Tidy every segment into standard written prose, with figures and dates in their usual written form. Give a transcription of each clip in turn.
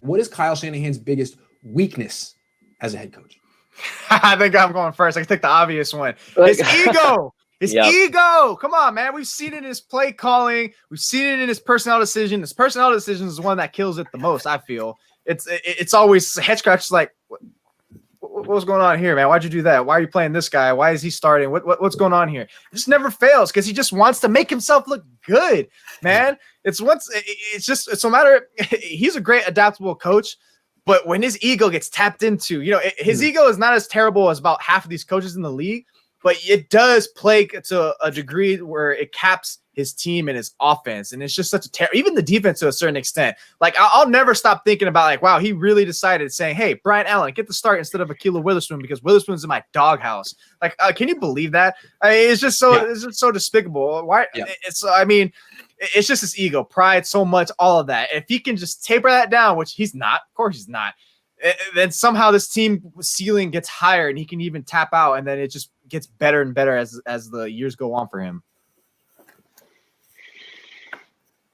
what is Kyle Shanahan's biggest weakness as a head coach? I think I'm going first. I think the obvious one. His ego. His ego. Come on, man. We've seen it in his play calling. We've seen it in his personnel decision. His personnel decision is the one that kills it the most, I feel. It's always head scratches like, what's going on here, man? Why'd you do that? Why are you playing this guy? Why is he starting? What's going on here? It just never fails because he just wants to make himself look good, man. It's no matter. He's a great adaptable coach. But when his ego gets tapped into, his ego is not as terrible as about half of these coaches in the league, but it does play to a degree where it caps his team and his offense. And it's just such a even the defense to a certain extent. Like, I'll never stop thinking about, like, wow, he really decided saying, hey, Brian Allen, get the start instead of Ahkello Witherspoon because Witherspoon's in my doghouse. Like, can you believe that? It's just so despicable. Why? Yeah. It's just his ego, pride, so much, all of that. If he can just taper that down, which he's not, of course he's not, then somehow this team ceiling gets higher and he can even tap out, and then it just gets better and better as the years go on for him.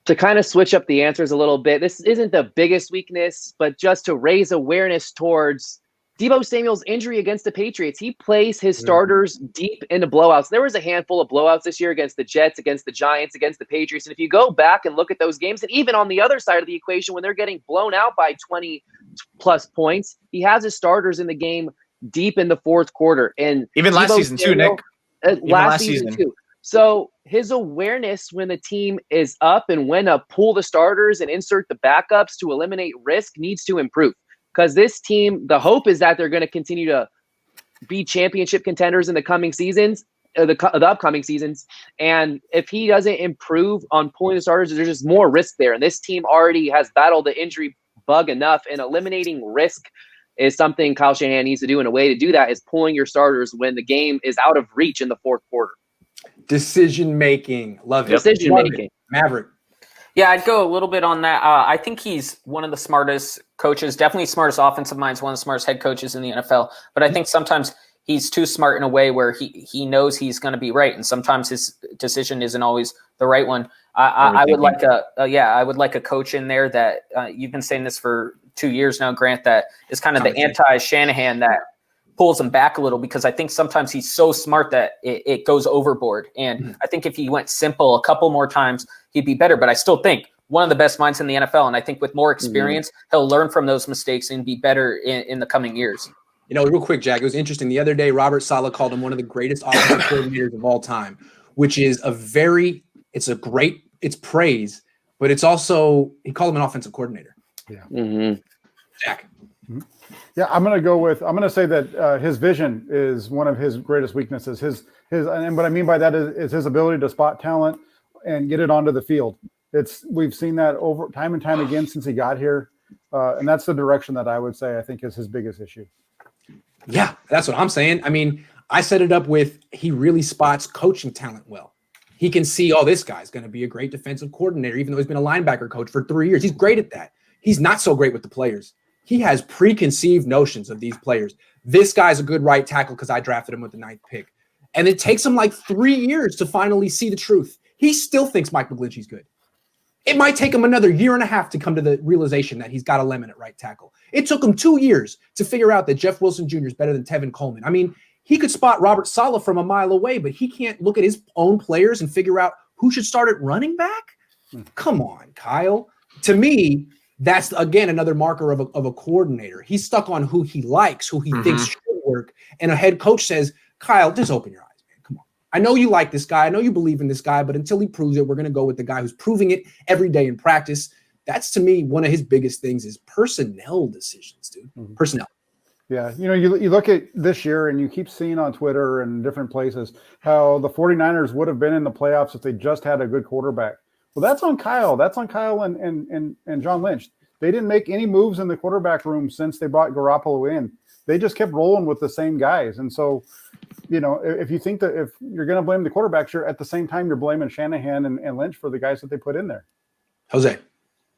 To kind of switch up the answers a little bit, this isn't the biggest weakness, but just to raise awareness towards Deebo Samuel's injury against the Patriots. He plays his starters deep into blowouts. There was a handful of blowouts this year against the Jets, against the Giants, against the Patriots. And if you go back and look at those games, and even on the other side of the equation, when they're getting blown out by 20-plus points, he has his starters in the game deep in the fourth quarter. And even last season too, Nick. Last season too. So his awareness when the team is up and when to pull the starters and insert the backups to eliminate risk needs to improve. Because this team, the hope is that they're going to continue to be championship contenders in the coming seasons, the upcoming seasons. And if he doesn't improve on pulling the starters, there's just more risk there. And this team already has battled the injury bug enough, and eliminating risk is something Kyle Shanahan needs to do. And a way to do that is pulling your starters when the game is out of reach in the fourth quarter. Decision-making. Love it. Decision-making. Maverick. Yeah, I'd go a little bit on that. I think he's one of the smartest coaches, definitely smartest offensive minds, one of the smartest head coaches in the NFL. But I think sometimes he's too smart in a way where he knows he's going to be right, and sometimes his decision isn't always the right one. I would like a coach in there that you've been saying this for 2 years now, Grant, that is kind of the anti-Shanahan that pulls him back a little, because I think sometimes he's so smart that it goes overboard. And I think if he went simple a couple more times, he'd be better. But I still think one of the best minds in the NFL. And I think with more experience, he'll learn from those mistakes and be better in the coming years. Real quick, Jack, it was interesting. The other day, Robert Saleh called him one of the greatest offensive coordinators of all time, which is it's praise, but it's also, he called him an offensive coordinator. Yeah. Jack. Yeah, I'm going to say that his vision is one of his greatest weaknesses. And what I mean by that is his ability to spot talent and get it onto the field. We've seen that over time and time again since he got here. And that's the direction that I would say I think is his biggest issue. Yeah, that's what I'm saying. I mean, I set it up with he really spots coaching talent well. He can see, this guy's going to be a great defensive coordinator, even though he's been a linebacker coach for 3 years. He's great at that. He's not so great with the players. He has preconceived notions of these players. This guy's a good right tackle because I drafted him with the 9th pick. And it takes him like 3 years to finally see the truth. He still thinks Mike McGlinchey's good. It might take him another year and a half to come to the realization that he's got a lemon at right tackle. It took him 2 years to figure out that Jeff Wilson Jr. is better than Tevin Coleman. I mean, he could spot Robert Saleh from a mile away, but he can't look at his own players and figure out who should start at running back? Come on, Kyle. To me, that's, again, another marker of a coordinator. He's stuck on who he likes, who he thinks should work. And a head coach says, Kyle, just open your eyes, man. Come on. I know you like this guy. I know you believe in this guy, but until he proves it, we're going to go with the guy who's proving it every day in practice. That's, to me, one of his biggest things is personnel decisions, dude. Personnel. Yeah, you look at this year and you keep seeing on Twitter and different places how the 49ers would have been in the playoffs if they just had a good quarterback. Well, that's on Kyle. That's on Kyle and John Lynch. They didn't make any moves in the quarterback room since they brought Garoppolo in. They just kept rolling with the same guys. And so, if you think that if you're going to blame the quarterbacks, you're at the same time you're blaming Shanahan and Lynch for the guys that they put in there. Jose.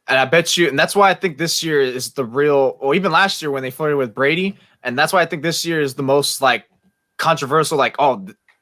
And I bet you, and that's why I think this year is the real, or even last year when they flirted with Brady, and that's why I think this year is the most controversial.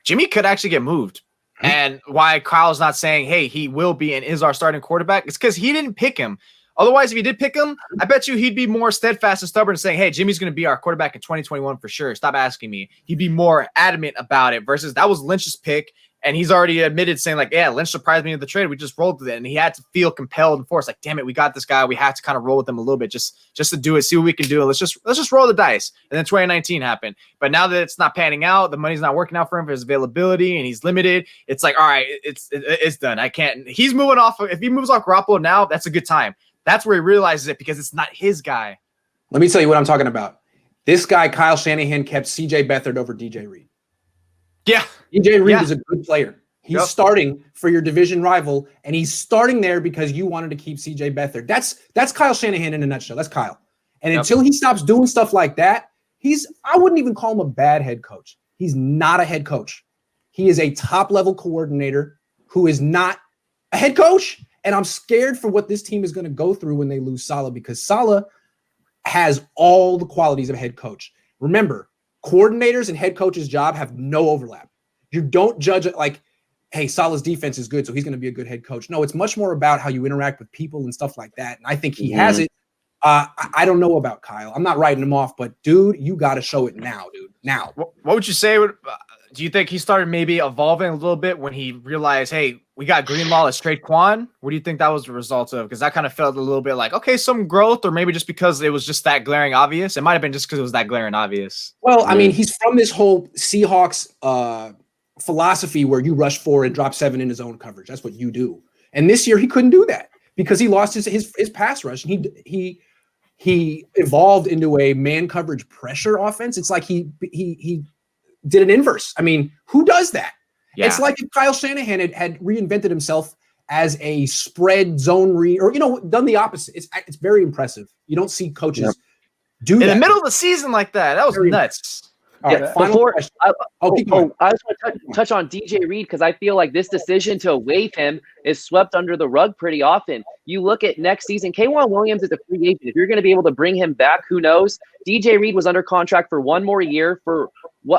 Jimmy could actually get moved, and why Kyle's not saying, "Hey, he will be and is our starting quarterback." It's because he didn't pick him. Otherwise, if you did pick him, I bet you he'd be more steadfast and stubborn, saying, "Hey, Jimmy's going to be our quarterback in 2021 for sure. Stop asking me." He'd be more adamant about it. Versus that was Lynch's pick, and he's already admitted, saying like, "Yeah, Lynch surprised me in the trade. We just rolled with it," and he had to feel compelled and forced, like, "Damn it, we got this guy. We have to kind of roll with him a little bit, just to do it, see what we can do. And let's just roll the dice." And then 2019 happened. But now that it's not panning out, the money's not working out for him for his availability, and he's limited. It's like, all right, it's done. I can't. He's moving off. If he moves off Garoppolo now, that's a good time. That's where he realizes it because it's not his guy. Let me tell you what I'm talking about. This guy, Kyle Shanahan, kept C.J. Beathard over DJ Reed. Yeah. DJ Reed is a good player. He's starting for your division rival, and he's starting there because you wanted to keep C.J. Beathard. That's Kyle Shanahan in a nutshell. That's Kyle. And until he stops doing stuff like that, I wouldn't even call him a bad head coach. He's not a head coach. He is a top-level coordinator who is not a head coach. And I'm scared for what this team is going to go through when they lose Saleh, because Saleh has all the qualities of a head coach. Remember, coordinators and head coach's job have no overlap. You don't judge it like, hey, Saleh's defense is good, so he's going to be a good head coach. No, it's much more about how you interact with people and stuff like that. And I think he has it. I don't know about Kyle. I'm not writing him off, but dude, you got to show it now, dude. Now. What would you say? Do you think he started maybe evolving a little bit when he realized, hey, we got Greenlaw, let's trade Quan? What do you think that was the result of? Because that kind of felt a little bit like, okay, some growth, or maybe just because it was just that glaring obvious. It might have been just because it was that glaring obvious. Well, I mean, he's from this whole Seahawks philosophy where you rush 4 and drop 7 in his own coverage. That's what you do. And this year he couldn't do that because he lost his pass rush. And he evolved into a man coverage pressure offense. It's like he did an inverse. I mean, who does that? Yeah. It's like if Kyle Shanahan had reinvented himself as a spread zone read, or done the opposite. It's very impressive. You don't see coaches do that in the middle of the season like that. That was nuts. Yeah, I just want to touch on DJ Reed because I feel like this decision to waive him is swept under the rug pretty often. You look at next season, K'Wan Williams is a free agent. If you're going to be able to bring him back, who knows? DJ Reed was under contract for 1 more year for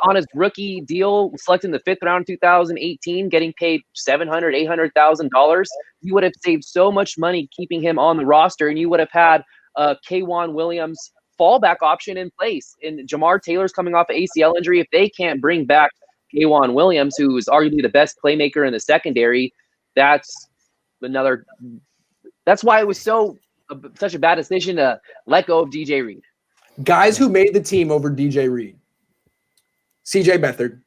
on his rookie deal, selected in the 5th round in 2018, getting paid $700,000, $800,000. You would have saved so much money keeping him on the roster, and you would have had K'Wan Williams fallback option in place. And Jamar Taylor's coming off an ACL injury. If they can't bring back K'Wan Williams, who is arguably the best playmaker in the secondary, that's why it was such a bad decision to let go of DJ Reed. Guys who made the team over DJ Reed: C.J. Beathard,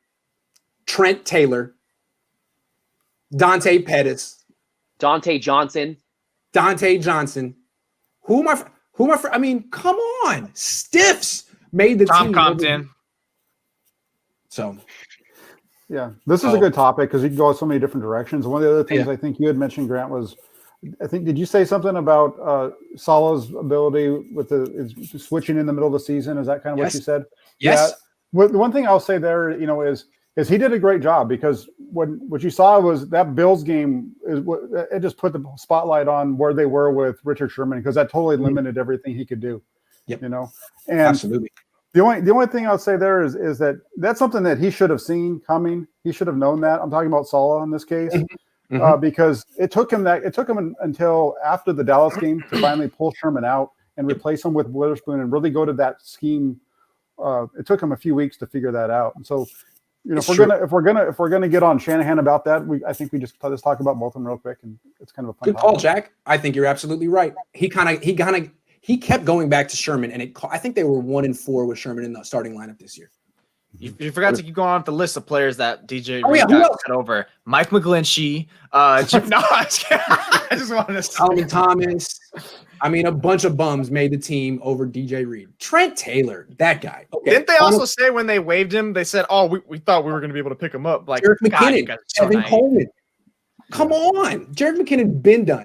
Trent Taylor, Dante Pettis, Dante Johnson. Who am I? I mean, come on, Stiffs made the Tom team. Compton. So, yeah, this is a good topic because you can go so many different directions. One of the other things I think you had mentioned, Grant, was did you say something about Saleh's ability with the switching in the middle of the season? Is that kind of what you said? Yes. Yeah. The one thing I'll say there, is he did a great job, because what you saw was that Bills game it just put the spotlight on where they were with Richard Sherman, because that totally limited everything he could do. Yep. And absolutely. The only thing I'll say there is that that's something that he should have seen coming. He should have known that. I'm talking about Saleh in this case. Because it took him until after the Dallas game to finally pull Sherman out and replace him with Witherspoon and really go to that scheme. It took him a few weeks to figure that out. And so, if we're gonna get on Shanahan about that, I think we just talk about both of them real quick, and it's kind of a fun good call, Jack. I think you're absolutely right. He kept going back to Sherman, and I think they were 1-4 with Sherman in the starting lineup this year. You forgot to keep going on with the list of players that DJ got over. Mike McGlinchey. I just wanted to say. Solomon Thomas. I mean, a bunch of bums made the team over DJ Reed. Trent Taylor, that guay. Okay. Didn't they also say when they waived him, they said, "Oh, we thought we were going to be able to pick him up." Like Jared McKinnon, Evan Coleman. Come on, Jared McKinnon been done.